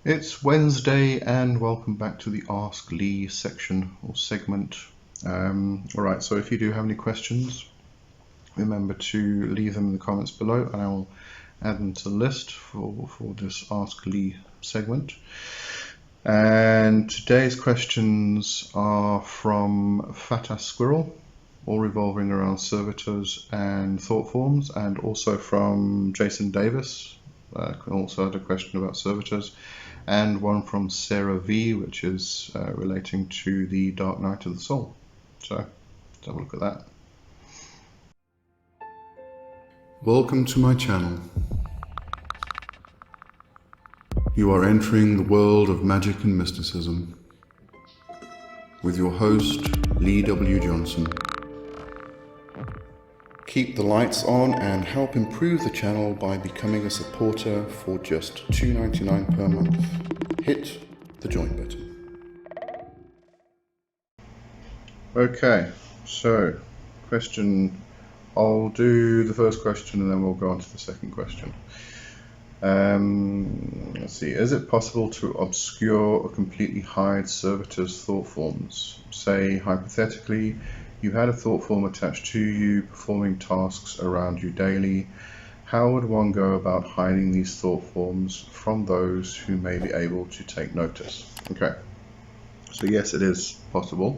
It's Wednesday and welcome back to the Ask Lee section or segment. Alright, so if you do have any questions, remember to leave them in the comments below and I will add them to the list for this Ask Lee segment. And today's questions are from Fatass Squirrel, all revolving around servitors and thought forms, and also from Jason Davis, also had a question about servitors, and one from Sara V, which is relating to the Dark Night of the Soul. So let's have a look at that. Welcome to my channel. You are entering the world of magic and mysticism with your host, Lee W. Johnson. Keep the lights on and help improve the channel by becoming a supporter for just $2.99 per month. Hit the join button. Okay, so I'll do the first question and then we'll go on to the second question. Let's see, is it possible to obscure or completely hide servitors' thought forms? Say, hypothetically, you had a thought form attached to you, performing tasks around you daily. How would one go about hiding these thought forms from those who may be able to take notice? Okay, so yes, it is possible.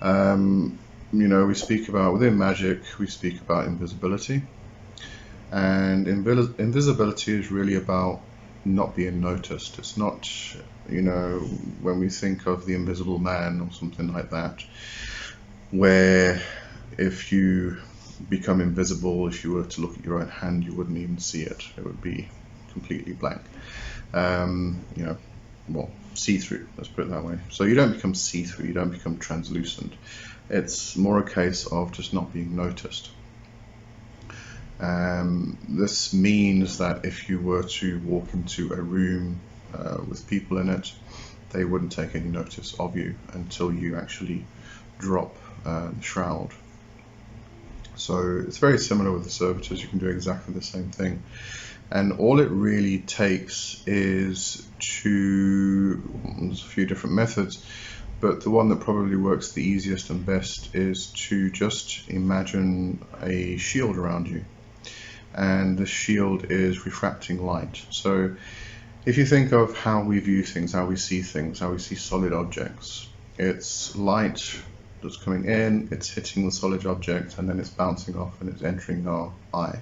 We speak about, within magic, we speak about invisibility. And invisibility is really about not being noticed. It's not, when we think of the Invisible Man or something like that, where if you become invisible, if you were to look at your own hand, you wouldn't even see it. It would be completely blank. See-through, let's put it that way. So you don't become see-through, you don't become translucent. It's more a case of just not being noticed. This means that if you were to walk into a room with people in it, they wouldn't take any notice of you until you actually drop the shroud. So it's very similar with the servitors. You can do exactly the same thing, and all it really takes is there's a few different methods, but the one that probably works the easiest and best is to just imagine a shield around you, and the shield is refracting light. So if you think of how we view things, how we see things, how we see solid objects, it's light that's coming in, it's hitting the solid object, and then it's bouncing off and it's entering our eye,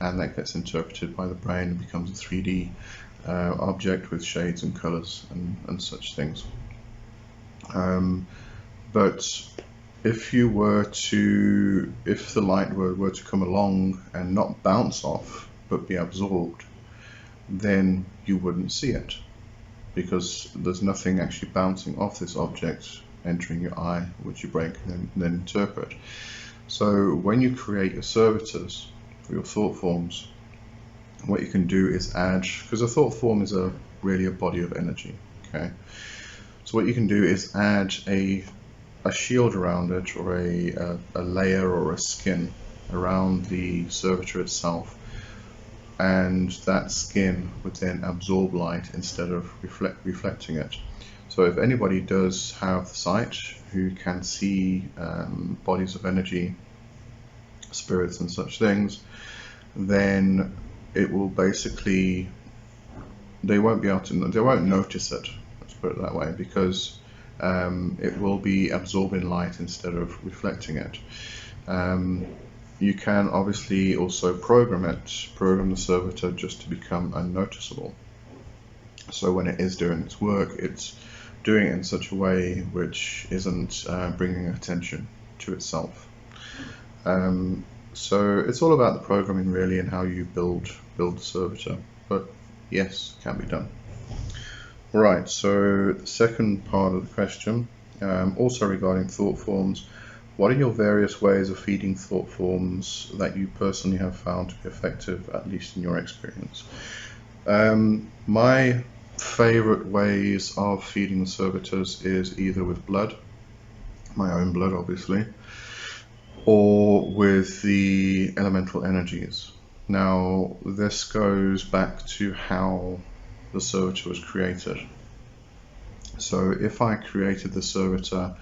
and that gets interpreted by the brain and becomes a 3D object with shades and colors and such things. But if the light were to come along and not bounce off but be absorbed, then you wouldn't see it, because there's nothing actually bouncing off this object entering your eye, which your brain can then interpret. So when you create your servitors for your thought forms, what you can do is add, because a thought form is really a body of energy, okay? So what you can do is add a shield around it, or a layer or a skin around the servitor itself, and that skin would then absorb light instead of reflecting it. So if anybody does have sight, who can see bodies of energy, spirits and such things, then it will basically, they won't notice it, let's put it that way, because it will be absorbing light instead of reflecting it. You can obviously also program the servitor just to become unnoticeable. So when it is doing its work, it's doing it in such a way which isn't bringing attention to itself. So it's all about the programming really, and how you build the servitor. But yes, it can be done. Right, so the second part of the question, also regarding thought forms, what are your various ways of feeding thought forms that you personally have found to be effective, at least in your experience? My favorite ways of feeding the servitors is either with blood, my own blood obviously, or with the elemental energies. Now this goes back to how the servitor was created. So if I created the servitor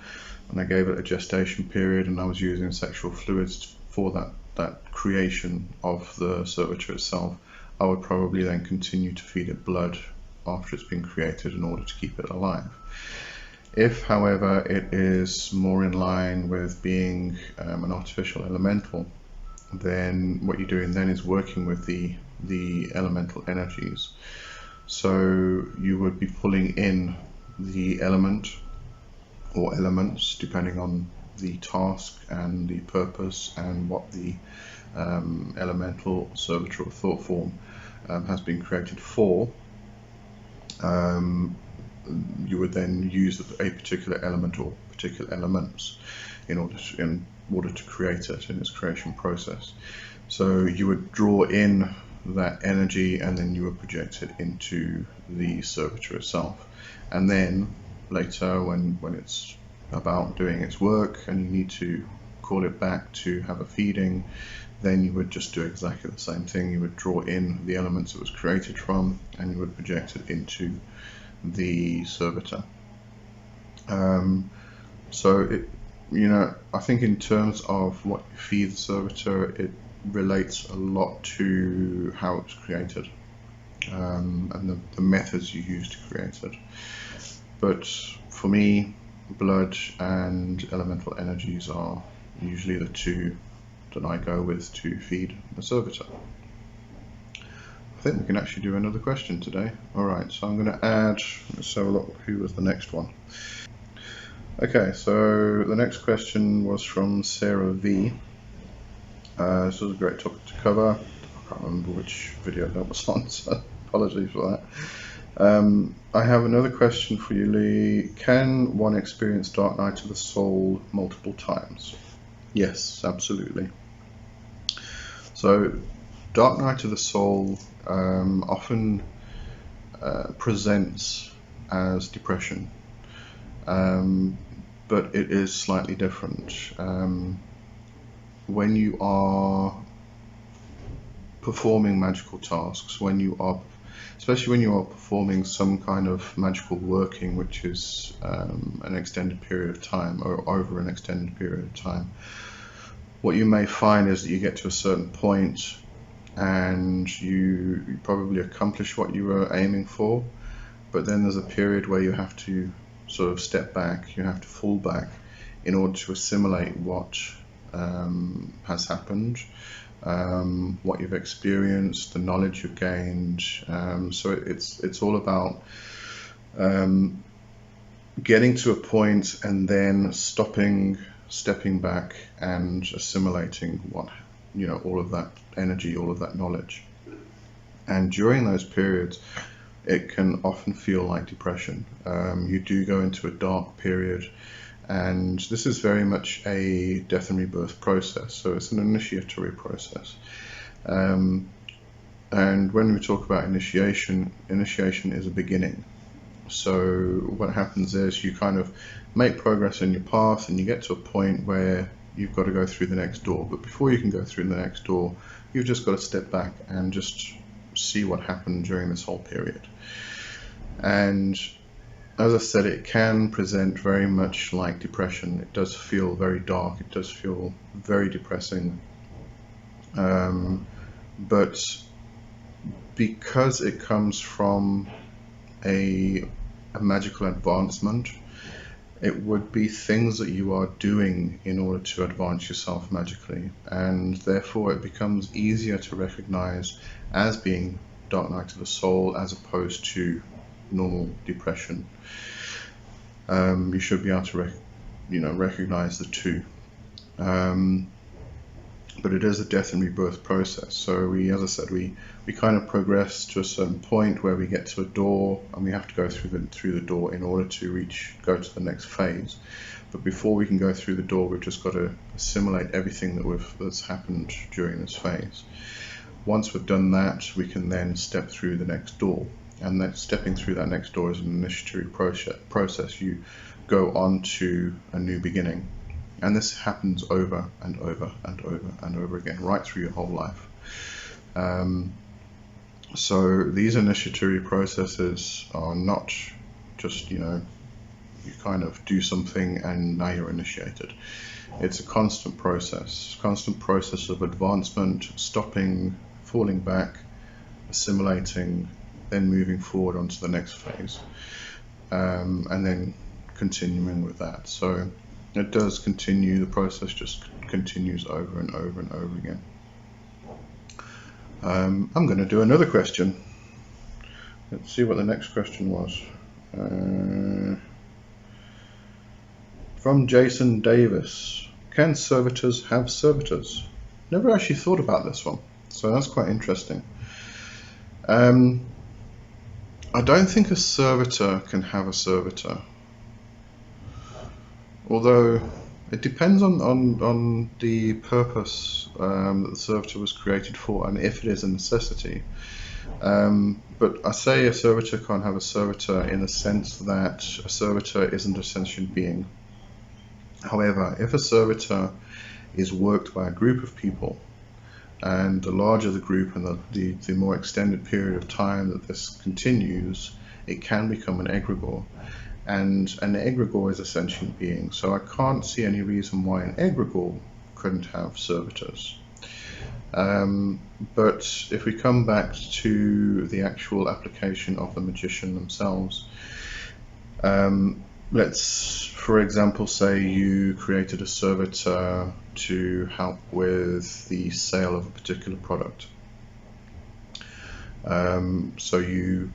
and I gave it a gestation period and I was using sexual fluids for that creation of the servitor itself, I would probably then continue to feed it blood after it's been created in order to keep it alive. If, however, it is more in line with being an artificial elemental, then what you're doing then is working with the elemental energies. So you would be pulling in the element or elements depending on the task and the purpose and what the elemental servitor or thought form has been created for. You would then use a particular element or particular elements in order to create it in its creation process. So you would draw in that energy and then you would project it into the servitor itself. And then later when it's about doing its work and you need to call it back to have a feeding, then you would just do exactly the same thing. You would draw in the elements it was created from and you would project it into the servitor. So it, I think in terms of what you feed the servitor, it relates a lot to how it was created and the methods you use to create it. But for me, blood and elemental energies are usually the two that I go with to feed the servitor. I think we can actually do another question today. Alright, so I'm going to add, let's have a look who was the next one. Okay, so the next question was from Sara V. This was a great topic to cover. I can't remember which video that was on, so apologies for that. I have another question for you, Lee. Can one experience Dark Night of the Soul multiple times? Yes, absolutely. So Dark Night of the Soul often presents as depression, but it is slightly different. When you are performing magical tasks, especially when you are performing some kind of magical working which is an extended period of time or over an extended period of time, what you may find is that you get to a certain point and you probably accomplish what you were aiming for, but then there's a period where you have to sort of step back, you have to fall back in order to assimilate what has happened, what you've experienced, the knowledge you've gained. So it's all about getting to a point and then stepping back and assimilating all of that energy, all of that knowledge. And during those periods, it can often feel like depression. You do go into a dark period, and this is very much a death and rebirth process, so it's an initiatory process. And when we talk about initiation is a beginning. So what happens is you kind of make progress in your path and you get to a point where you've got to go through the next door, but before you can go through the next door, you've just got to step back and just see what happened during this whole period. And as I said, it can present very much like depression. It does feel very dark, it does feel very depressing, but because it comes from a magical advancement, it would be things that you are doing in order to advance yourself magically, and therefore it becomes easier to recognize as being Dark Night of the Soul as opposed to normal depression. You should be able to recognize the two. But it is a death and rebirth process. So as I said, we kind of progress to a certain point where we get to a door, and we have to go through the door in order to go to the next phase. But before we can go through the door, we've just got to assimilate everything that's happened during this phase. Once we've done that, we can then step through the next door. And that stepping through that next door is an initiatory process. You go on to a new beginning. And this happens over and over and over and over again, right through your whole life. So these initiatory processes are not just, you kind of do something and now you're initiated. It's a constant process of advancement, stopping, falling back, assimilating, then moving forward onto the next phase, and then continuing with that. So it does continue, the process just continues over and over and over again. I'm going to do another question. Let's see what the next question was. From Jason Davis. Can servitors have servitors? Never actually thought about this one, so that's quite interesting. I don't think a servitor can have a servitor, although it depends on the purpose that the servitor was created for and if it is a necessity. But I say a servitor can't have a servitor in the sense that a servitor isn't a sentient being. However, if a servitor is worked by a group of people, and the larger the group and the more extended period of time that this continues, it can become an egregore. And an egregore is a sentient being, so I can't see any reason why an egregore couldn't have servitors. But if we come back to the actual application of the magician themselves, let's, for example, say you created a servitor to help with the sale of a particular product. So you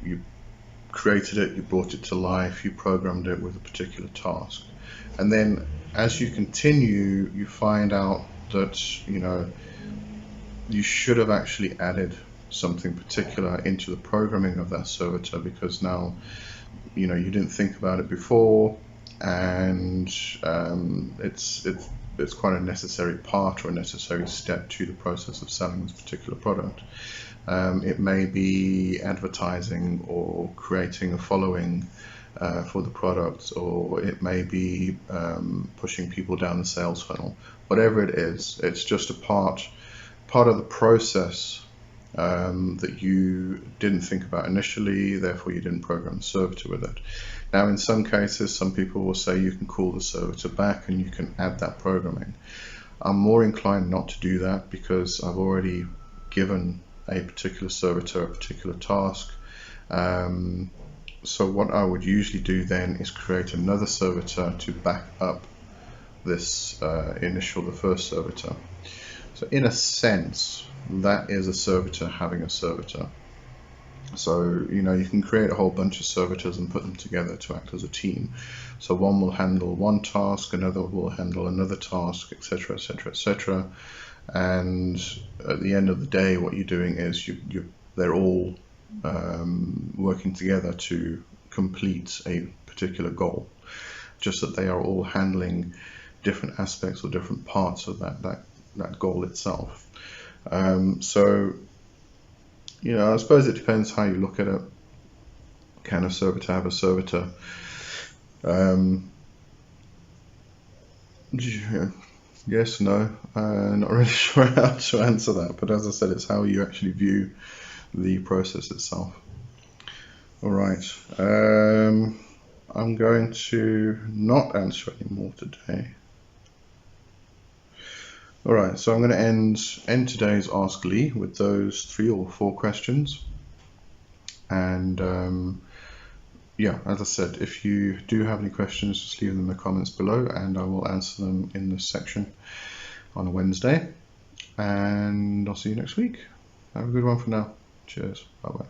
created it, you brought it to life, you programmed it with a particular task. And then as you continue, you find out that, you should have actually added something particular into the programming of that servitor, because now, you didn't think about it before, and it's quite a necessary part or a necessary step to the process of selling this particular product. It may be advertising or creating a following for the product, or it may be pushing people down the sales funnel. Whatever it is, it's just a part of the process that you didn't think about initially, therefore you didn't program the servitor with it. Now in some cases, some people will say you can call the servitor back and you can add that programming. I'm more inclined not to do that, because I've already given a particular servitor a particular task. So what I would usually do then is create another servitor to back up this the first servitor. So in a sense, that is a servitor having a servitor. So, you can create a whole bunch of servitors and put them together to act as a team. So one will handle one task, another will handle another task, etc., etc., etc. And at the end of the day, what you're doing is they're all working together to complete a particular goal, just that they are all handling different aspects or different parts of that goal itself. So, I suppose it depends how you look at it. Can a servitor have a servitor? Yes, no, not really sure how to answer that, but as I said, it's how you actually view the process itself. Alright, I'm going to not answer any more today. Alright, so I'm going to end today's Ask Lee with those 3 or 4 questions. And yeah, as I said, if you do have any questions, just leave them in the comments below and I will answer them in this section on a Wednesday. And I'll see you next week. Have a good one for now. Cheers. Bye bye.